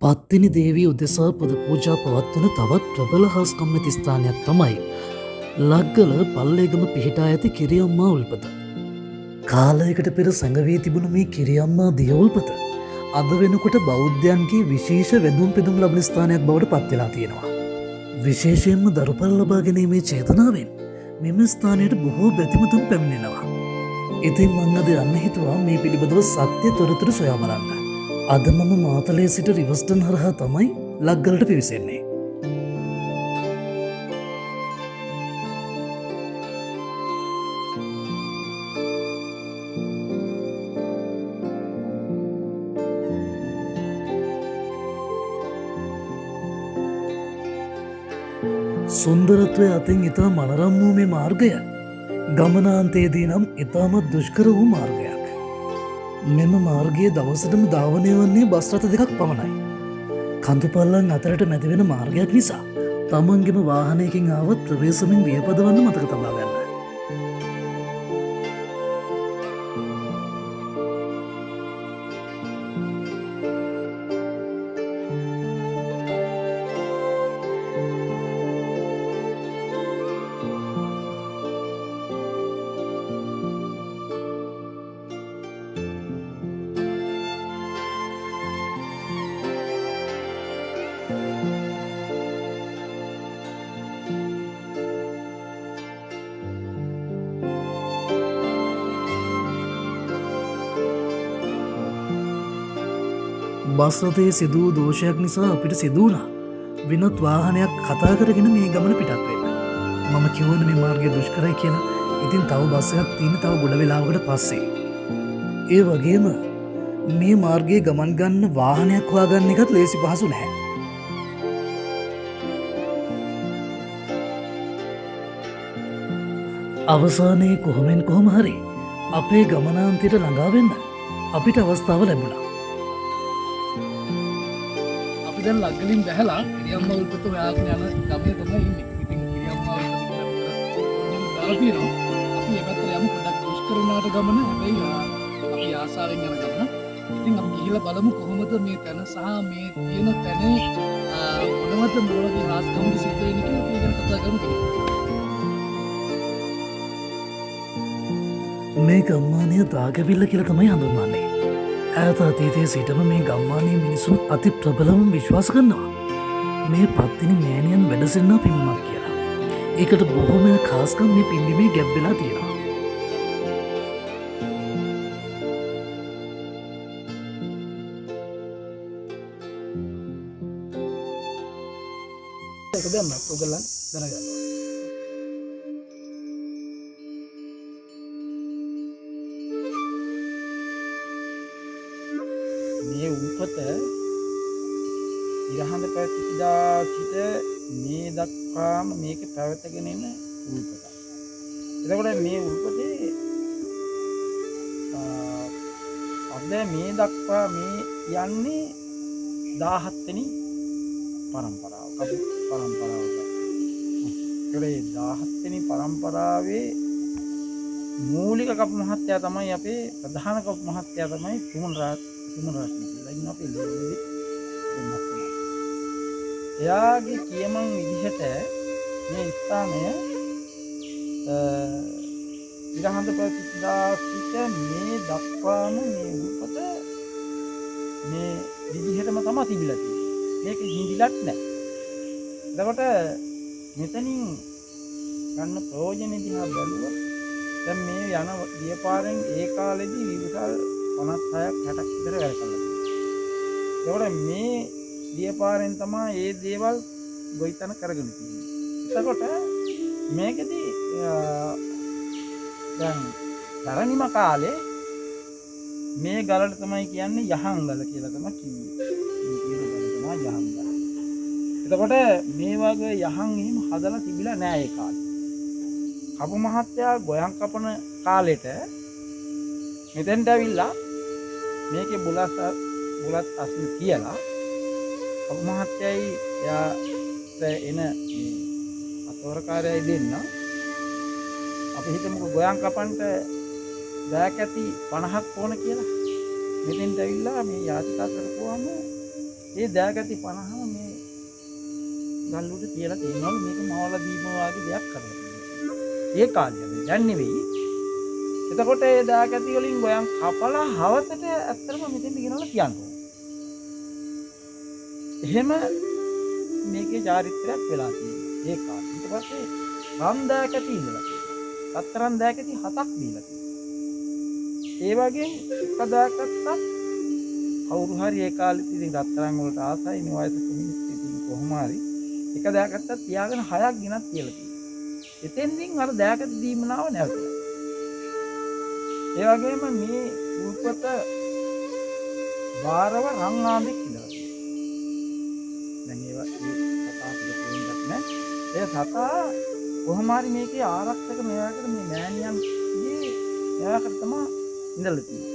පත්තිනි දේවී උදෙසා පුද පූජා පවත්වන තවත් ප්‍රබල හස් කම්මැති ස්ථානයක් තමයි ලග්ගල පල්ලේගම පිහිටා ඇති කිරියම්මා උල්පත. කාලයකට පෙර සැඟවී තිබුණු මේ කිරියම්මා දියවුල්පත අද වෙනකොට බෞද්ධයන්ගේ විශේෂ වැඳුම් පිදුම් ලබන ස්ථානයක් බවට පත්වෙලා තියෙනවා. විශේෂයෙන්ම දරුපල් ලබා ගැනීමේ චේතනාවෙන් මෙම ස්ථානයට බොහෝ බැතිමතුන් පැමිණෙනවා. ඉතින් මං අද යන්න හිතුවා මේ පිළිබඳව සත්‍ය තොරතුරු සොයා බලන්න. අද මම මාතලේ සිට රිවස්ටන් හරහා තමයි ලග්ගලට පිවිසෙන්නේ. සුන්දරත්වය අතින් ඉතා මනරම් වූ මේ මාර්ගය ගමනාන්තයේදී නම් ඉතාමත් දුෂ්කර වූ මාර්ගයක්. මෙම මාර්ගයේ දවසටම ධාවනය වන්නේ බස් රථ දෙකක් පමණයි. කඳුපල්ලන් අතරට මැතිවෙන මාර්ගයක් නිසා තමන්ගෙම වාහනයකින් ආවත් ප්‍රවේශමෙන් වියපදවන්න මතක තබා ගන්න. බස් රථයේ සිදුවූ දෝෂයක් නිසා අපිට සිදුවුණා වෙනත් වාහනයක් කතා කරගෙන මේ ගමන පිටත් වෙන්න. මම කිව්වනේ මේ මාර්ගය දුෂ්කරයි කියලා. ඉතින් තව බස් එකක් තියෙන තව ගොඩ වෙලාවකට පස්සේ. ඒ වගේම මේ මාර්ගයේ ගමන් ගන්න වාහනයක් හොයාගන්න එකත් ලේසි පහසු නැහැ. අවසානයේ කොහොම හරි අපේ ගමනාන්තයට ළඟා වෙන්න අපිට අවස්ථාව ලැබුණා. දැන් ලග්ගලින් බැහැලා කිරියම්මා උල්පත හොයාගෙන යන ගමේ තමයි ඉන්නේ. ඉතින් කිරියම්මා උල්පත දාලා තියෙනවා. අපි ඒ පැත්තට යමු. පොඩ්ඩක් දුෂ්කර වුණාට ගමන. හැබැයි අපි ආසාවෙන් යන ගමන. ඉතින් අපි ගිහිල්ලා බලමු කොහොමද මේ තැන සහ මේ තියෙන තැනේ මොනවද මොනවගේ හාස්කම් සිද්ධ වෙන්නේ කියලා අපි ගැන කතා කරමු. මේ ගම්මානය දාගැවිල්ල කියලා තමයි හඳුන්වන්නේ. ඈත අතීතයේ සිටම මේ ගම්මානයේ මිනිසුන් අති ප්‍රබලවම විශ්වාස කරනවා මේ පත්තිනි මෑණියන් වැඩසිටින පින්මක් කියලා. ඒකට බොහොමයක් ખાસකම් මේ පින්බිමේ ගැබ් වෙලා තියෙනවා. ඒක දැම්ම ඔයගොල්ලන් දැනගන්න. මේ උල්පත ඉරහඳ පැතිදා සිට මේ දක්වාම මේක පැවතගෙන එන උල්පතක්. එතකොට මේ උල්පතේ අද මේ දක්වා මේ යන්නේ 17 වෙනි පරම්පරාව. කපු පරම්පරාවක. ඒ 17 වෙනි පරම්පරාවේ මූලික කපු මහත්තයා තමයි අපේ ප්‍රධාන කපු මහත්තයා තමයි සුමන රත්න කියලා ඉන්න අපේ ලේලි වෙනස්. එයාගේ කියමන් විදිහට මේ ස්ථානය ඉරහඳ ප්‍රතිදා සිට මේ දක්වාම මේ උල්පත මේ විදිහටම තමයි තිබිලා තියෙන්නේ. මේක හිඳිලත් නැහැ. එතකොට මෙතනින් ගන්න ප්‍රයෝජන දිහා බැලුවොත් දැන් මේ යන දියපාරෙන් ඒ කාලෙදී විවිධ 56ක් 60ක් විතර වැඩ කළා. ඒකට මේ දියපාරෙන් තමයි මේ දේවල් ගොවිතැන කරගෙන තියෙන්නේ. එතකොට මේකෙදි දැන් පරණිම කාලේ මේ ගලට තමයි කියන්නේ යහංගල කියලා තමයි කිව්වේ. මේ කියන ගල තමයි යහංගල. එතකොට මේ වගේ යහන් එහෙම හදලා තිබිලා නෑ ඒ කාලේ. කපු මහත්තයා ගොයන් කපන කාලෙට මෙතෙන්ට ඇවිල්ලා මේකේ බුලත් අස්ලි කියලා කපු මහත්තයයි එයාට එන මේ අතවරකාරයයි දෙන්න අපි හිතමුකෝ ගොයන් කපන්ට දෑක් ඇති 50ක් ඕන කියලා. මෙතෙන්ට ඇවිල්ලා මේ යාතිකා කරපුවාම ඒ දෑගැති 50ම මේ ගල් උඩ තියලා තියෙනවලු මේක මවලා දීම වගේ දෙයක් කරලා තියෙනවා. ඒ කාලේ දැන් නෙවෙයි. එතකොට ඒ දෑගැති වලින් ගොයන් කපලා හවතට ඇත්තටම මෙතෙන් ගෙනලා තියනවා. එහෙම මේකේ චාරිත්‍රාක් වෙලා තියෙනවා. ඒ කාලේ. ඊට පස්සේ රන් දෑකැති ඉඳලා තියෙනවා. රත්තරන් දෑකැති 7ක් දීලා තියෙනවා. ඒ වගේ එක දෑකැත්තක් කවුරු හරි ඒ කාලෙත් ඉතින් රත්තරන් වලට ආසයි මේ වයස මිනිස්සු ඉතින් කොහොම හරි එක දෑකැත්තක් තියාගෙන 6ක් ගෙනත් තියලා තියෙනවා. එතෙන්දින් අර දෑකැත් දීමනාව නැවතුණා. ඒ වගේම මේ උල්පත බාරව රන් ආන්දෙක් ඉඳලා දැන් ඒ කතා අපිට තේරුම්ක් නැහැ. ඒ සතා කොහොම හරි මේකේ ආරක්ෂක මෙයාකට මේ මෑණියන්ගේ මෙයාකට තමයි ඉඳලා තියෙන්නේ.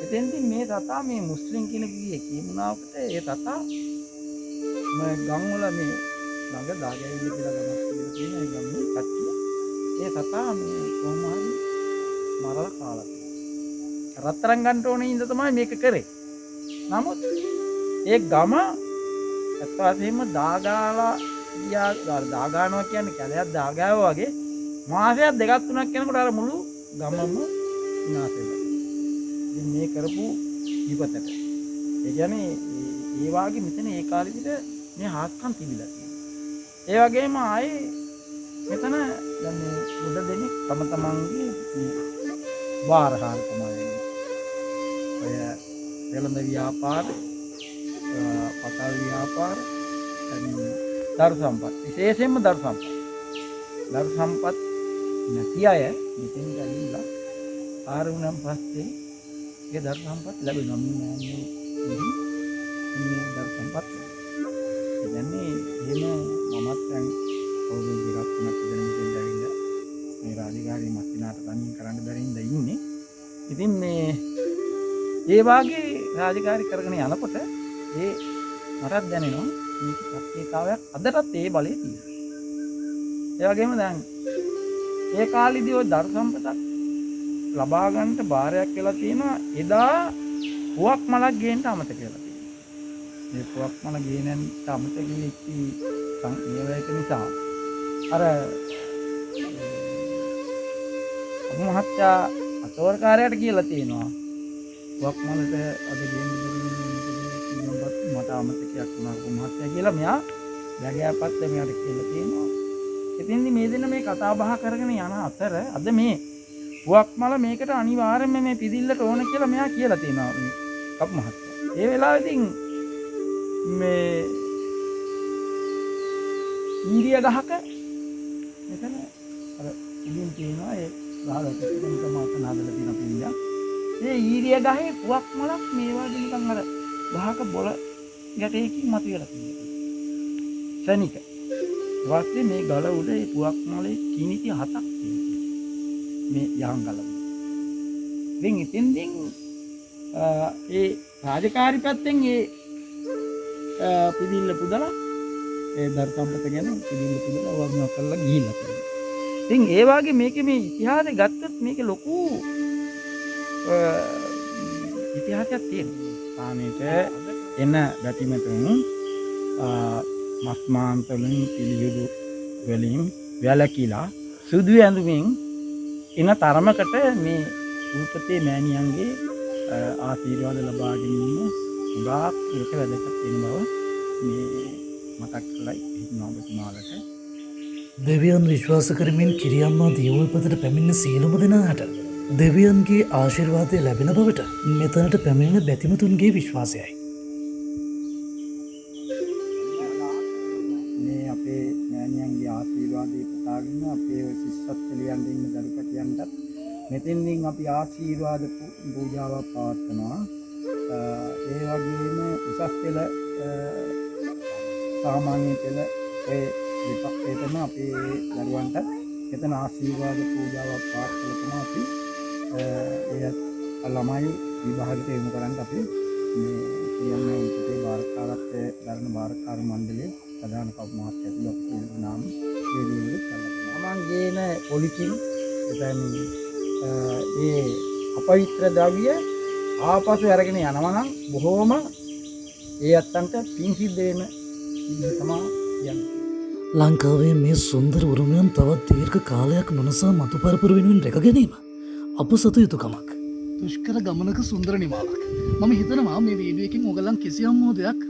එතෙන්දී මේ සතා මේ මුස්ලිම් කෙනෙකුගේ කියමුණාවකට ඒ සතා මේ ගම්වල මේ ළඟ දාගැවිලි කියලා ගමක් තියෙන ඒ ගම්මේ කට්ටිය ඒ සතා මේ කොහොම හරි මරලා කාලා තියෙනවා. රත්තරන් ගන්න ඕනේ ඉඳ තමයි මේක කරේ. නමුත් ඒ ගම ඇත්තටම දාගාලා ගියා දාගානවා කියන්නේ කැලයක් දාගාවා වගේ මාසයක් දෙකක් තුනක් යනකොට අර මුළු ගමම විනාශ වෙනවා. ඉතින් මේ කරපු විපතට ඒ කියන්නේ ඒ වාගේ මෙතන ඒ කාලෙ විතර මේ හාස්කම් තිබිලා තියෙනවා. ඒ වගේම ආයේ මෙතන දැන් මේ බුද්ධ දෙනෙක් තම තමන්ගේ වාරහාර තමයි ඔය වෙළඳ ව්‍යාපාර පතල් ව්‍යාපාර දරු සම්පත් විශේෂයෙන්ම දරු සම්පත් නැති අය මෙතෙන් ගිහිල්ලා ආරුණම් පස්සේ ඒ දරු සම්පත් ලැබෙනවා මේ දරු සම්පත් ඒ කියන්නේ එහෙම මමත් දැන් අවුරුදු දෙකක් තුනක් විතර මෙතෙන් ඇවිල්ලා මේ රාජකාරී මස්තිනාට තනියෙන් කරන්න බැරි ඉඳ ඉන්නේ. ඉතින් මේ ඒ වාගේ රාජකාරී කරගෙන යනකොට ඒ මටත් දැනෙනවා මේක ප්‍රත්‍යේකතාවයක් අදටත් ඒ බලේ තියෙනවා. ඒ වගේම දැන් ඒ කාලෙදී ওই දරු සම්පතක් ලබා ගන්නට බාරයක් වෙලා තියෙනවා. එදා පුවක් මලක් ගේන්න අමතක වෙලා තියෙනවා. මේ පුවක් මල ගේනන් අමතක වෙච්චි සංයවයක නිසා අර මහත්තයා අතවරකාරයාට කියලා තියෙනවා පුවක් මලට අද ගේන්න මට අමතකයක් වුණා මහත්තයා කියලා මෙයා බැගෑපත් මෙයාට කියලා තියෙනවා. ඉතින්දි මේ දෙන්න මේ කතා බහ කරගෙන යන අතර අද මේ පුවක් මල මේකට අනිවාර්යයෙන්ම මේ පිදිල්ලට ඕන කියලා මෙයා කියලා තියෙනවා මේ කප් මහත්තයා. ඒ වෙලාවෙදී මේ ඊරිය ගහක මෙතන අර ඉදින් තියෙනවා ඒ ගහකට නිකම්ම අතනදලා තියෙන පිළිලා. ඒ ඊරිය ගහේ පුවක් මලක් මේ වගේ නිකන් අර ගහක බොල ගැටයකින් මතුවලා තියෙනවා. සනික. වාස්තේ මේ ගල උඩ ඒ පුවක් මලේ කිනිති 7ක් තියෙනවා. මේ යහංගල. ඉතින් ඉතින්දින් ඒ රාජකාරී පැත්තෙන් ඒ පිදිල්ල පුදලා ඒ දරු සම්පත ගැන පිදිල්ල පුදලා වර්ණනා කරලා ගිහිල්ලා තියෙනවා. ඉතින් ඒ වාගේ මේකේ මේ ඉතිහාසය ගත්තොත් මේකේ ලොකු ඉතිහාසයක් තියෙනවා. ස්ථානෙට එන බැතිමතුන් මස් මාංශ වලින් පිළියුරු වලින් වැළකීලා සුදු ඇඳුමින් එන තරමකට මේ උල්පතේ මෑණියන්ගේ ආශිර්වාද ලබා ගැනීම උගාක් එක වැදගත් වෙන බව මේ මතක් කරලා ඉන්නවා ඔබතුමාලට. දෙවියන් විශ්වාස කරමින් කිරියම්මා දියවුල්පතට පැමිණ සියලුම දෙනාට දෙවියන්ගේ ආශිර්වාදය ලැබෙන බවට මෙතනට පැමිණෙන බැතිමතුන්ගේ විශ්වාසයයි. මේ අපේ මෑණියන්ගේ ආශිර්වාදය පතාගෙන අපේ ශිෂ්‍යත්ව ලියන්න ඉන්න දරුපතියන්ටත් මෙතෙන්දින් අපි ආශිර්වාද පූජාවක් පවත්වනවා. ඒ වගේම උසස් පෙළ සාමාන්‍ය පෙළ ඒ දෙපැත්තේම අපේ දරුවන්ට මෙතන ආශිර්වාද පූජාවක් පවත්වලා අපි ඒ ළමයි විභාගයට යොමු කරන්න අපි මේ කියන්නේ උන්ට බාරකාරත්වයේ දරන බාරකාර මණ්ඩලයේ ප්‍රධාන කව් මහත්තයා අපි නාම ඒ විදිහට කරනවා. මම ගේන පොලිතින් එතන ඒ අපවිත්‍ර ද්‍රව්‍ය ආපසු අරගෙන යනවා නම් බොහොම ඒ අත්තන්ට පින් සිද්ධ වෙන තමා යන්න. ලංකාවේ මේ සුන්දර උරුමයන් තවත් දීර්ඝ කාලයක් නොනසා මතු පරපුර වෙනුවෙන් රැක ගැනීම අප සතු යුතුකමක්. දුෂ්කර ගමනක සුන්දර නිමාවක්. මම හිතනවා මේ වීඩියෝ එකෙන් ඔයගලන් කිසියම් මොහොතක්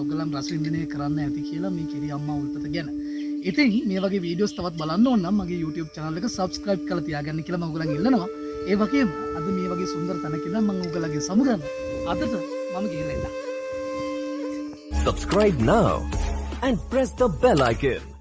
ඔයගලන් රස විඳිනය කරන්න ඇති කියලා මේ කිරි අම්මා උල්පත ගැන. ඉතින් මේ වගේ වීඩියෝස් තවත් බලන්න ඕන නම් මගේ YouTube channel එක subscribe කරලා තියාගන්න කියලා මම ඔයගලන් ඉල්ලනවා. ඒ වගේම අද මේ වගේ සුන්දර තැනක ඉඳන් මම ඔයගලගේ සමුගන්න. අදට මම ගිහින් එන්න. Subscribe now and press the bell icon.